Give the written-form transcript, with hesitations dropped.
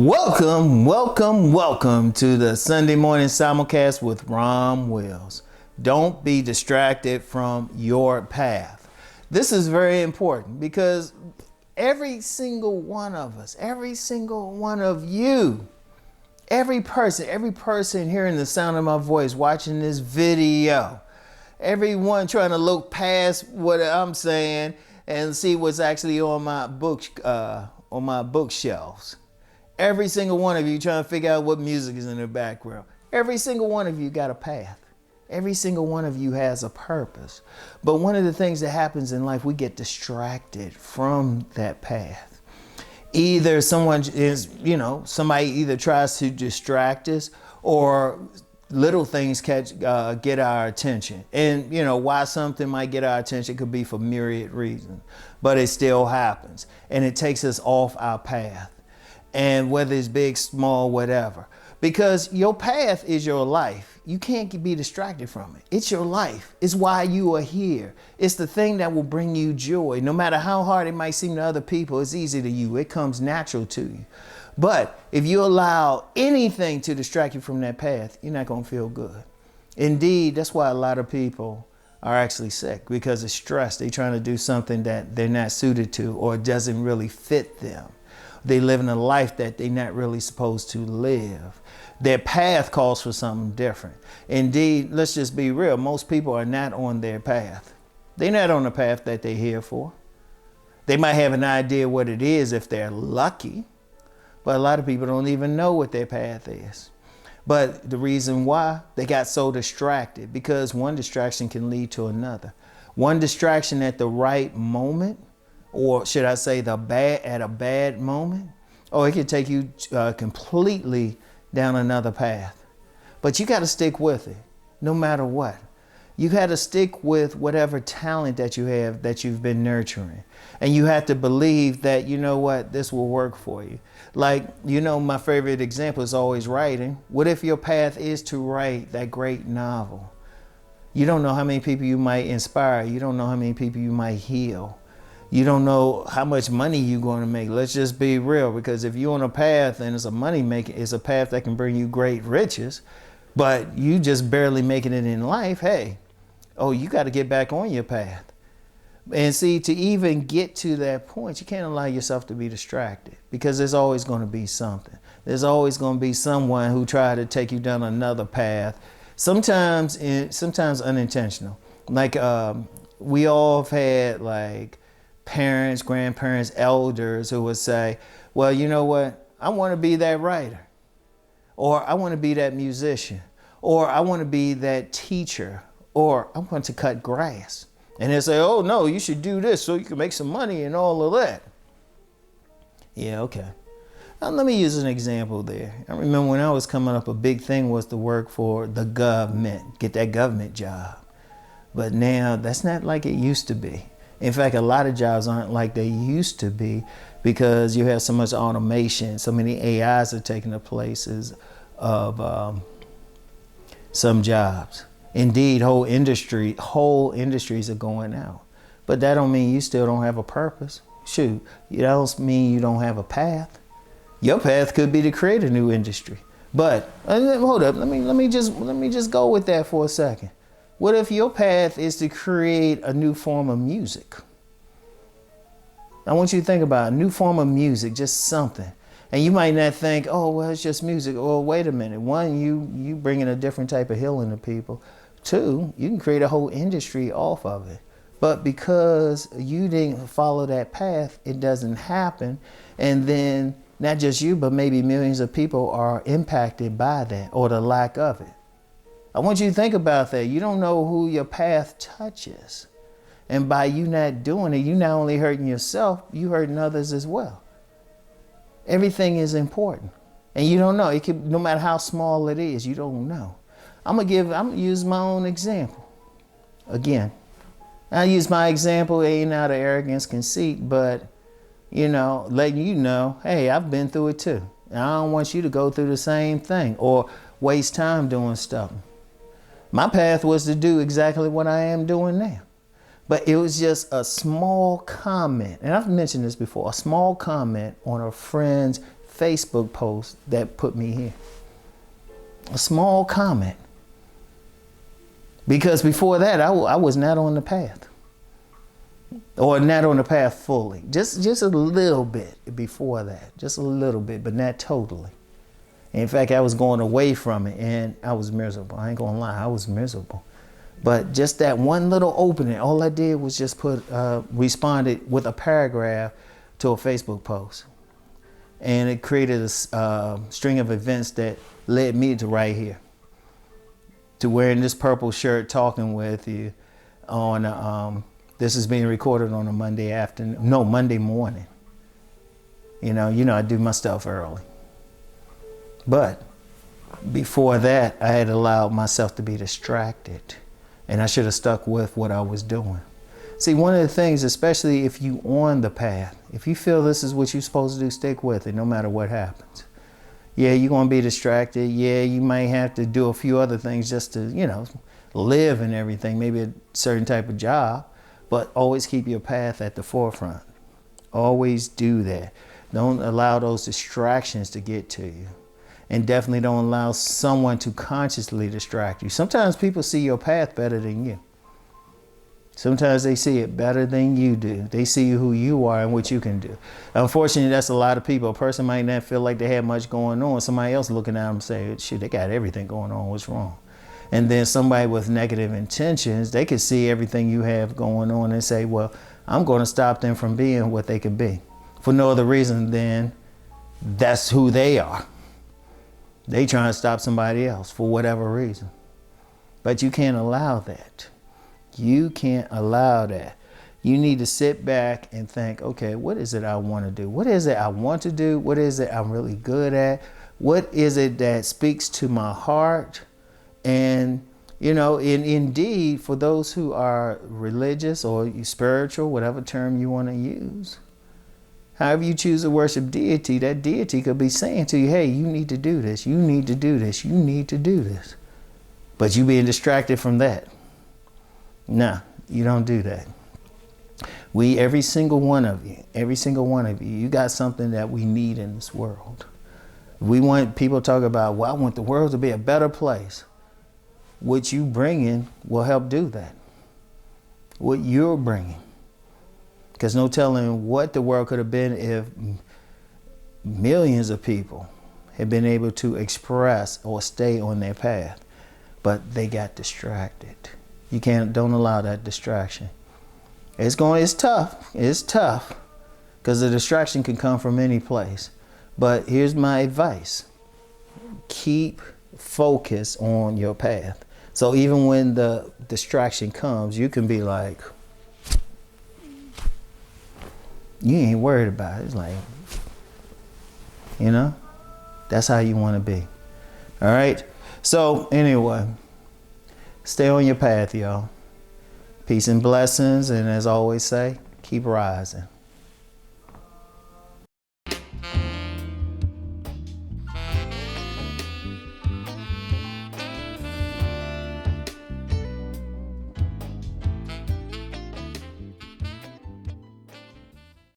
Welcome to the Sunday morning simulcast with Rom Wills. Don't be distracted from your path. This is very important because every single one of us, every single one of you, every person hearing the sound of my voice, watching this video, everyone trying to look past what I'm saying and see what's actually on my bookshelves. Every single one of you trying to figure out what music is in the background. Every single one of you got a path. Every single one of you has a purpose. But one of the things that happens in life, we get distracted from that path. Either somebody either tries to distract us, or little things get our attention. And why something might get our attention could be for myriad reasons, but it still happens. And it takes us off our path. And whether it's big, small, whatever, because your path is your life. You can't be distracted from it. It's your life. It's why you are here. It's the thing that will bring you joy. No matter how hard it might seem to other people, it's easy to you. It comes natural to you. But if you allow anything to distract you from that path, you're not going to feel good. Indeed, that's why a lot of people are actually sick, because of stress. They're trying to do something that they're not suited to, or it doesn't really fit them. They live in a life that they're not really supposed to live. Their path calls for something different. Indeed, let's just be real. Most people are not on their path. They're not on the path that they're here for. They might have an idea what it is if they're lucky, but a lot of people don't even know what their path is. But the reason why, they got so distracted, because one distraction can lead to another. One distraction at the right moment, or should I say at a bad moment, or it could take you completely down another path. But you got to stick with it, no matter what. You got to stick with whatever talent that you have, that you've been nurturing. And you have to believe that, this will work for you. Like, my favorite example is always writing. What if your path is to write that great novel? You don't know how many people you might inspire. You don't know how many people you might heal. You don't know how much money you're going to make. Let's just be real, because if you're on a path and it's a path that can bring you great riches, but you just barely making it in life, you got to get back on your path. And see, to even get to that point, you can't allow yourself to be distracted, because there's always going to be something. There's always going to be someone who tried to take you down another path, sometimes unintentional. Like we all have had parents, grandparents, elders who would say, well, you know what? I want to be that writer, or I want to be that musician, or I want to be that teacher, or I want to cut grass. And they say, oh no, you should do this so you can make some money and all of that. Yeah, okay. Now, let me use an example there. I remember when I was coming up, a big thing was to work for the government, get that government job. But now that's not like it used to be. In fact, a lot of jobs aren't like they used to be, because you have so much automation, so many AIs are taking the places of some jobs. Indeed, whole industries are going out. But that don't mean you still don't have a purpose. Shoot, it don't mean you don't have a path. Your path could be to create a new industry. But hold up, let me just go with that for a second. What if your path is to create a new form of music? I want you to think about a new form of music, just something. And you might not think, oh, well, it's just music. Well, wait a minute. One, you bring in a different type of healing to people. Two, you can create a whole industry off of it. But because you didn't follow that path, it doesn't happen. And then not just you, but maybe millions of people are impacted by that, or the lack of it. I want you to think about that. You don't know who your path touches. And by you not doing it, you not only hurting yourself, you hurting others as well. Everything is important. And you don't know. It could, no matter how small it is, you don't know. I'm gonna use my own example. Again, I use my example, ain't out of arrogance, conceit, but letting you know, hey, I've been through it too. And I don't want you to go through the same thing or waste time doing stuff. My path was to do exactly what I am doing now. But it was just a small comment, and I've mentioned this before, a small comment on a friend's Facebook post that put me here. A small comment. Because before that, I was not on the path. Or not on the path fully. Just a little bit before that. Just a little bit, but not totally. In fact, I was going away from it, and I was miserable. I ain't gonna lie, I was miserable. But just that one little opening, all I did was just responded with a paragraph to a Facebook post. And it created a string of events that led me to right here. To wearing this purple shirt, talking with you on, this is being recorded on a Monday morning. You know, I do my stuff early. But before that, I had allowed myself to be distracted, and I should have stuck with what I was doing. See, one of the things, especially if you on the path, if you feel this is what you're supposed to do, stick with it no matter what happens. Yeah, you're going to be distracted. Yeah, you might have to do a few other things just to, live and everything, maybe a certain type of job, but always keep your path at the forefront. Always do that. Don't allow those distractions to get to you. And definitely don't allow someone to consciously distract you. Sometimes people see your path better than you. Sometimes they see it better than you do. They see who you are and what you can do. Unfortunately, that's a lot of people. A person might not feel like they have much going on. Somebody else looking at them saying, shit, they got everything going on. What's wrong? And then somebody with negative intentions, they can see everything you have going on and say, well, I'm going to stop them from being what they can be. For no other reason than that's who they are. They trying to stop somebody else for whatever reason. But you can't allow that. You can't allow that. You need to sit back and think, okay, what is it I want to do? What is it I want to do? What is it I'm really good at? What is it that speaks to my heart? And, indeed, for those who are religious or spiritual, whatever term you want to use, however you choose to worship deity, that deity could be saying to you, hey, you need to do this, you need to do this, you need to do this. But you being distracted from that. Nah, you don't do that. Every single one of you, you got something that we need in this world. We want people to talk about, well, I want the world to be a better place. What you bringing will help do that. What you're bringing. Because no telling what the world could have been if millions of people had been able to express or stay on their path. But they got distracted. Don't allow that distraction. It's tough. It's tough. Because the distraction can come from any place. But here's my advice. Keep focus on your path. So even when the distraction comes, you can be like, you ain't worried about it. It's like, that's how you want to be. All right. So anyway, stay on your path, y'all. Peace and blessings. And as I always say, keep rising.